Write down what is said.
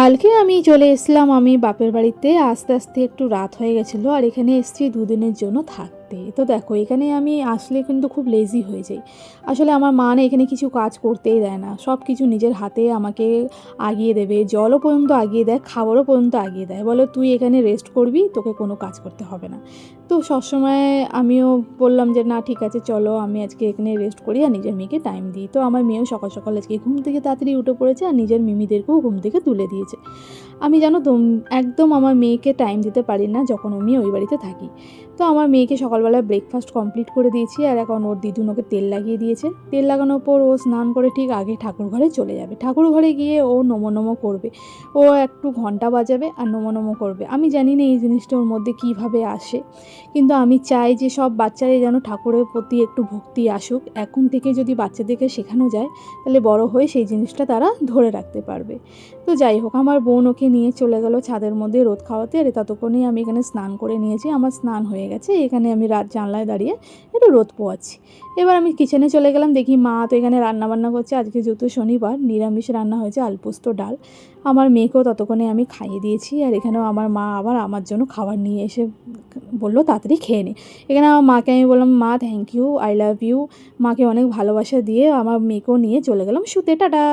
কালকে আমি চলে এসেছিলাম আমি বাপের বাড়িতে। আস্তে আস্তে একটু রাত হয়ে গেছিলো, আর এখানে এসেছি দুদিনের জন্য থাকতে। তো দেখো, এখানে আমি আসলে কিন্তু খুব লেজি হয়ে যাই। আসলে আমার মা না এখানে কিছু কাজ করতেই দেয় না, সব কিছু নিজের হাতে আমাকে আগিয়ে দেবে। জলও পর্যন্ত আগিয়ে দেয়, খাবারও পর্যন্ত আগিয়ে দেয়, বলে তুই এখানে রেস্ট করবি, তোকে কোনো কাজ করতে হবে না। তো সবসময় আমিও বললাম যে না ঠিক আছে চলো, আমি আজকে এখানে রেস্ট করি আর নিজের মেয়েকে টাইম দিই। তো আমার মেয়েও সকাল সকাল আজকে ঘুম থেকে তাড়াতাড়ি উঠে পড়েছে, আর নিজের মিমিদেরকেও ঘুম থেকে তুলে দিয়েছে। আমি জানো তো একদম আমার মেয়েকে টাইম দিতে পারি না যখন আমি ওই বাড়িতে থাকি। তো আমার মেয়েকে সকালবেলা ব্রেকফাস্ট কমপ্লিট করে দিয়েছি, আর এখন ওর দিদুন ওকে তেল লাগিয়ে দিয়েছে। তেল লাগানোর পর ও স্নান করে ঠিক আগে ঠাকুর ঘরে চলে যাবে। ঠাকুর ঘরে গিয়ে ও নমো নমো করবে, ও একটু ঘন্টা বাজাবে আর নমো নমো করবে। আমি জানি না এই জিনিসটা ওর মধ্যে কীভাবে আসে, কিন্তু আমি চাই যে সব বাচ্চারাই যেন ঠাকুরের প্রতি একটু ভক্তি আসুক। এখন থেকে যদি বাচ্চাদেরকে শেখানো যায়, তাহলে বড় হয়ে সেই জিনিসটা তারা ধরে রাখতে পারবে। তো যাই হোক, আমার বোন ওকে নিয়ে চলে গেল ছাদের মধ্যে রোদ খাওয়াতে, আর ততক্ষণেই আমি এখানে স্নান করে নিয়েছি। আমার স্নান হয়ে গেছে, এখানে আমি রাত জানলায় দাঁড়িয়ে একটু রোদ পোয়াচ্ছি। এবার আমি কিচেনে চলে গেলাম, দেখি মা তো এখানে রান্নাবান্না করছে। আজকে যেহেতু শনিবার, নিরামিষ রান্না হয়েছে, আলু পোস্ত ডাল। আমার মেয়েকেও ততক্ষণে আমি খাইয়ে দিয়েছি, আর এখানেও আমার মা আবার আমার জন্য খাবার নিয়ে এসে বললো তাড়াতাড়ি খেয়ে নে। এখানে আমার মাকে আমি বললাম মা thank you, I love you. মাকে অনেক ভালোবাসা দিয়ে আমার মেয়েকেও নিয়ে চলে গেলাম শুতে। টাটা।